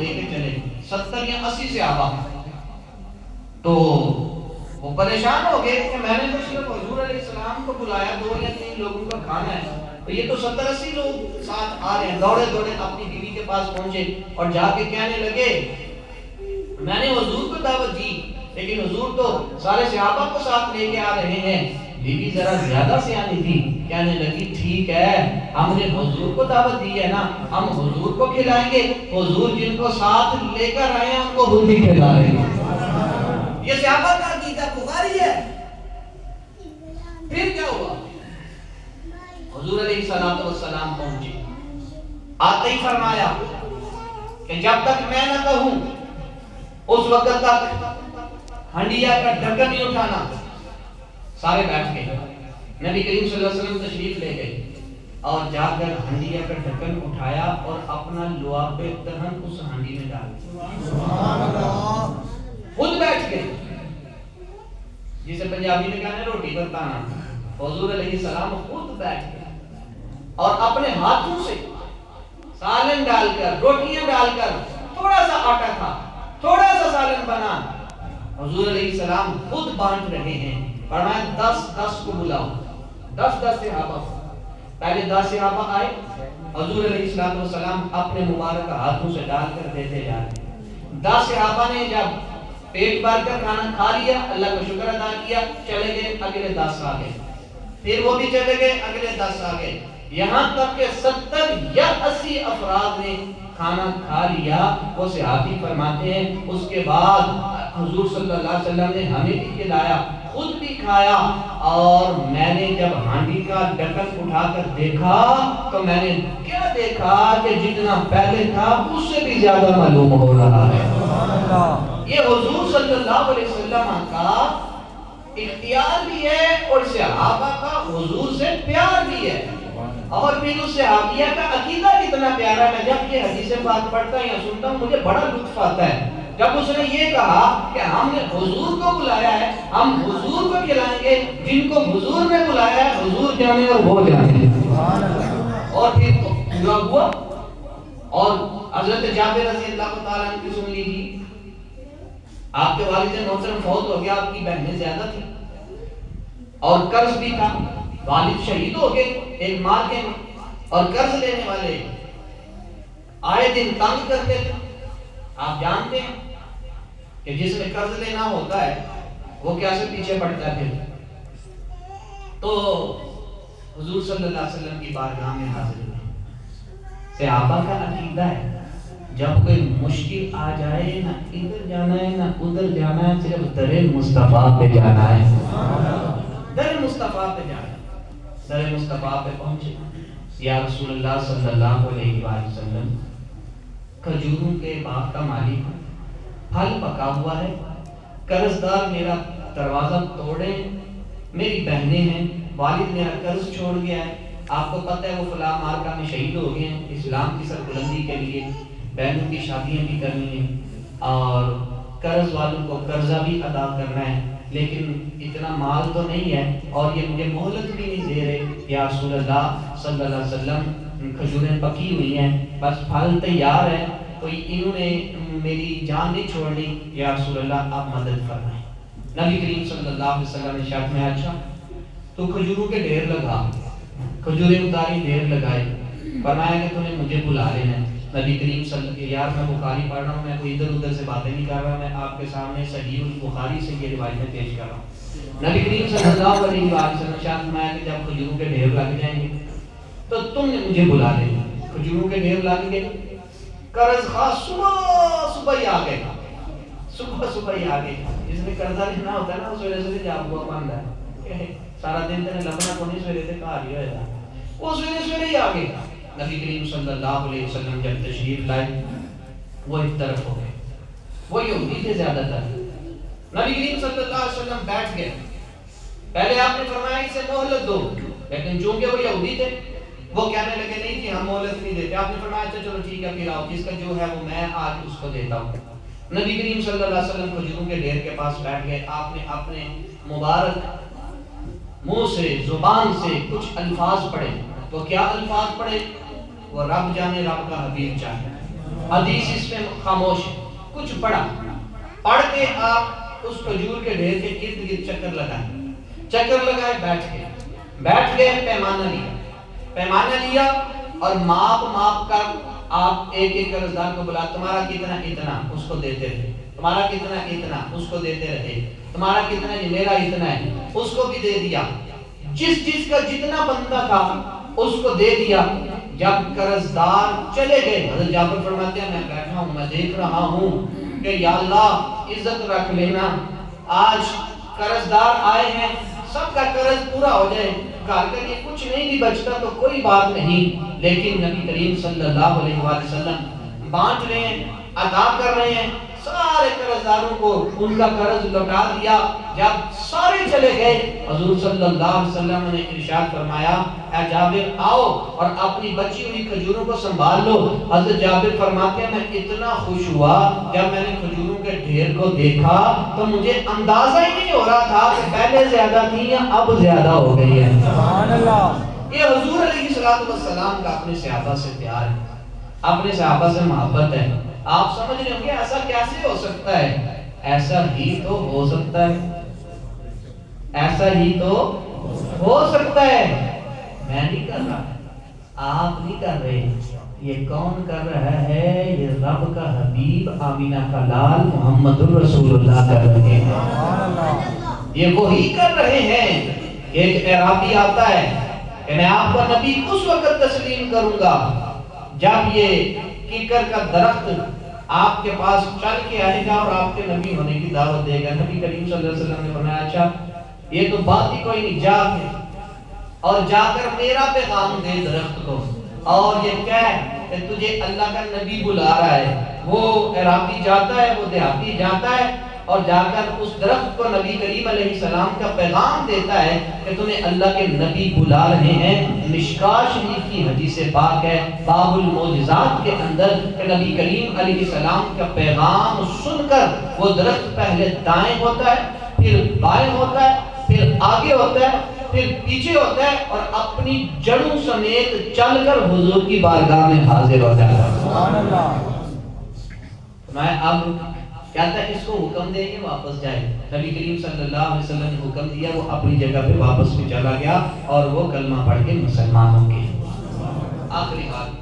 لے کے چلے 70 یا 80 صحابہ. تو وہ پریشان ہو گئے کہ میں نے تو صرف حضور علیہ السلام کو بلایا 2 یا 3 لوگوں کا کھانا ہے, تو یہ تو 70-80 لوگ ساتھ آ رہے ہیں. دوڑے دوڑے اپنی بیوی کے پاس پہنچے اور جا کے کہنے لگے میں نے حضور کو دعوت دی لیکن حضور تو سارے صحابہ کو ساتھ لے کے آ رہے ہیں. بیوی ذرا زیادہ سیانی تھی, کہنے لگی ٹھیک ہے, ہم نے حضور کو دعوت دی ہے نا, ہم حضور کو کھلائیں گے, حضور جن کو ساتھ لے کر آئے ہیں ان کو خود بھی کھلائیں گے. یہ صحابہ کا عقیدہ بخاری ہے. پھر کیا ہوا؟ حضور علیہ السلام پہنچے, آتے ہی فرمایا کہ جب تک میں نہ کہوں اس وقت تک ہنڈیا کا ڈھکن نہیں اٹھانا. سارے بیٹھ گئے. نبی کریم صلی اللہ علیہ وسلم تشریف لے گئے اور جا کر ہنڈیا کا ڈھکن اٹھایا اور اپنا لعاب دہن اس ہنڈی میں ڈال دیا. خود بیٹھ گئے, جسے پنجابی میں کہتے ہیں روٹی برتانا. حضور علیہ السلام خود بیٹھ گئے اور اپنے ہاتھوں سے سالن ڈال کر, روٹیاں ڈال کر, تھوڑا سا آٹا تھا, تھوڑا سا سالن بنا, حضور علیہ السلام خود بانٹ رہے ہیں. فرمایا 10 کو بلاؤ, 10 صحابہ. پہلے 10 صحابہ آئے, حضور علیہ السلام اپنے مبارک ہاتھوں سے ڈال کر دیتے جا رہے. 10 صحابہ نے جب پیٹ بھر کر کھانا کھا لیا, اللہ کا شکر ادا کیا, چلے گئے. اگلے 10 آ گئے, پھر وہ بھی چلے گئے, اگلے 10 آ گئے, یہاں تک کہ 70 یا 80 افراد نے کھانا کھا لیا. وہ صحابی فرماتے ہیں اس کے بعد حضور صلی اللہ علیہ وسلم نے ہمیں بھی کھلایا, خود بھی کھایا, اور میں نے جب ہانڈی کا ڈھکن اٹھا کر دیکھا تو میں نے کیا دیکھا کہ جتنا پہلے تھا اس سے بھی زیادہ معلوم ہو رہا ہے. یہ حضور صلی اللہ علیہ وسلم کا اختیار بھی ہے اور صحابہ کا حضور سے پیار بھی ہے. اور پھر اس صحابیہ کا عقیدہ کتنا پیارا ہے. جب یہ حدیث پاک پڑھتا ہوں یا سنتا ہوں مجھے بڑا لطف آتا ہے. جب اس نے یہ کہا کہ ہم نے حضور کو بلایا ہے, ہم حضور کو کھلائیں گے, جن کو حضور نے بلایا ہے حضور جانے اور وہ جانے. اور پھر پورا ہوا. اور حضرت جابر رضی اللہ تعالیٰ عنہ کی سن لیجیے, آپ کے والد محترم فوت ہو گیا, آپ کی بہنیں زیادہ تھی اور قرض بھی تھا, والد شہید ہو گئے ایک ماں کے, اور قرض لینے والے آئے دن تنگ کرتے تھے. آپ جانتے ہیں کہ جس نے قرض لینا ہوتا ہے وہ کیسے پیچھے پڑتا ہے. تو حضور صلی اللہ علیہ وسلم کی بارگاہ میں حاضر ہوئے. صحابہ کا عقیدہ ہے جب کوئی مشکل آ جائے نہ ادھر جانا ہے نہ ادھر جانا ہے, صرف در مصطفیٰ پہ جانا ہے. در مصطفیٰ پہ جانا ہے. در مصطفیٰ پہ پہنچے, یا رسول اللہ صلی اللہ علیہ وآلہ وسلم کھجوروں کے باغ کا مالک, پھل پکا ہوا ہے, قرض دار میرا دروازہ توڑے, میری بہنیں ہیں, والد میرا قرض چھوڑ گیا ہے, آپ کو پتہ ہے وہ فلاں مارکہ میں شہید ہو گئے ہیں, اسلام کی سربلندی کے لیے بہنوں کی شادیاں بھی کرنی ہیں اور قرض والوں کو قرضہ بھی ادا کرنا ہے, لیکن اتنا مال تو نہیں ہے اور یہ مجھے مہلت بھی نہیں دے رہے. یا رسول اللہ صلی اللہ علیہ وسلم کھجوریں پکی ہوئی ہیں, بس پھل تیار ہے, تو انہوں نے میری جان نہیں چھوڑنی, یا رسول اللہ آپ مدد فرمائیں. نبی کریم صلی اللہ علیہ وسلم نے شرط میں اچھا تو کھجوروں کے ڈھیر لگا, کھجوریں اتاری, ڈھیر لگائے, فرمایا کہ تمہیں مجھے بلا لینا ہے. نبی کریم صلی اللہ علیہ وسلم, یار میں بخاری پڑھ رہا ہوں, میں کوئی ادھر ادھر سے باتیں نہیں کر رہا, میں آپ کے سامنے صحیح البخاری سے یہ روایتیں پیش کر رہا ہوں. نبی کریم صلی اللہ علیہ وسلم نے شرط فرمایا کہ جب کھجوروں کے ڈھیر لگ جائیں گے تو تم نے مجھے بلا لینا. کھجوروں کے ڈھیر لگ گئے, قرض خاص صبح ہی آ گئے, صبح ہی آ گئے. جس نے قرضہ لینا ہوتا ہے نا اس وجہ سے جاب ہوا بند ہے, سارا دن تیرے لبنا کو نہیں, سویرے سے کار ہی ہوئے گا, وہ سویرے ہی آ گئے. نبی کریم صلی اللہ علیہ وسلم جب تشریف لائے وہ ایک طرف ہو گئے, وہ یہودی تھے زیادہ تر. نبی کریم صلی اللہ علیہ وسلم بیٹھ گئے. پہلے آپ نے فرمایا اسے مہلت دو, لیکن چونکہ وہ یہودی تھے وہ کہنے لگے نہیں جی ہم مہلت نہیں دیتے. آپ نے فرمایا اچھا چلو ٹھیک ہے, پھر آؤ, جس کا جو ہے وہ میں آج اس کو دیتا ہوں. نبی کریم صلی اللہ علیہ وسلم کھجوروں کے ڈھیر کے پاس بیٹھ گئے. آپ نے اپنے مبارک منہ سے, زبان سے کچھ الفاظ پڑھے. وہ کیا الفاظ پڑھے؟ وہ رب جانے رب کا حبیب چاہے. حدیث اس میں خاموش ہے، کچھ پڑھا، پڑھ کے آپ اس کھجور کے ڈھیر کے ارد گرد چکر لگائے، بیٹھ گئے، پیمانہ لیا اور ماپ کر آپ ایک ایک قرضدار کو بلا، تمہارا کتنا اتنا اس کو دیتے رہے، تمہارا کتنا اتنا اس کو دیتے رہے، تمہارا کتنا یہ میرا اتنا ہے اس کو بھی دے دیا، جس کا جتنا بندہ تھا اس کو دے دیا۔ جب قرضدار چلے گئے، حضرت جابر فرماتے ہیں میں بیٹھا ہوں، میں دیکھ رہا ہوں کہ یا اللہ عزت رکھ لینا، آج قرضدار آئے ہیں، سب کا قرض پورا ہو جائے، گھر کا یہ کچھ نہیں بھی بچتا تو کوئی بات نہیں، لیکن نبی کریم صلی اللہ علیہ وآلہ وسلم بانٹ رہے ہیں، عطا کر رہے ہیں، سارے قرضداروں کو ان کا قرض لوٹا دیا۔ جب سارے چلے گئے، حضور صلی اللہ علیہ وسلم نے ارشاد فرمایا اے جابر آؤ اور اپنی بچی ہوئی کھجوروں کو سنبھال لو۔ حضرت جابر فرماتے ہیں میں اتنا خوش ہوا جب میں نے کھجوروں کے ڈھیر کو دیکھا تو مجھے اندازہ ہی نہیں ہو رہا تھا کہ پہلے زیادہ تھی یا اب زیادہ ہو گئی ہے۔ سبحان اللہ۔ یہ حضور علیہ السلام کا اپنے صحابہ سے پیار ہے، اپنے صحابہ سے محبت ہے۔ آپ سمجھ رہے ہوں گے ایسا کیسے ہو سکتا ہے؟ ایسا ہی تو ہو سکتا ہے، ایسا ہی تو ہو سکتا ہے۔ میں نہیں کر رہا، آپ نہیں کر رہے، یہ کون کر رہا ہے؟ یہ رب کا حبیب آمینہ کا لال محمد الرسول اللہ کر رہے ہیں، یہ وہی کر رہے ہیں۔ ایک اعرابی آتا ہے کہ میں آپ کا نبی اس وقت تسلیم کروں گا جب یہ کیکر کا درخت آپ کے پاس چل کے آئے گا اور آپ کے نبی ہونے کی دعوت دے گا۔ نبی کریم صلی اللہ علیہ وسلم نے فرمایا اچھا یہ تو بات ہی کوئی نہیں، جا کے اور جا کر میرا پیغام دے درخت کو اور یہ کہہ کہ تجھے اللہ کا نبی بلا رہا ہے۔ وہ عراقی جاتا ہے، وہ دیہاتی جاتا ہے اور جا کر اس درخت کو نبی کریم علیہ السلام کا پیغام دیتا ہے کہ تمہیں اللہ کے نبی بلا رہے ہیں۔ مشکاہ شریف کی حدیث پاک ہے باب المعجزات کے اندر کہ نبی کریم علیہ السلام کا پیغام سن کر وہ درخت پہلے دائیں ہوتا ہے، پھر بائیں ہوتا ہے، پھر آگے ہوتا ہے، پھر پیچھے ہوتا ہے اور اپنی جڑوں سمیت چل کر حضور کی بارگاہ میں حاضر ہو جاتا ہے۔ سبحان اللہ۔ میں اب کہتا ہے اس کو حکم دیں گے واپس جائے۔ نبی کریم صلی اللہ علیہ وسلم نے حکم دیا، وہ اپنی جگہ پہ واپس بھی چلا گیا اور وہ کلمہ پڑھ کے مسلمان ہو گئے۔ آخری بات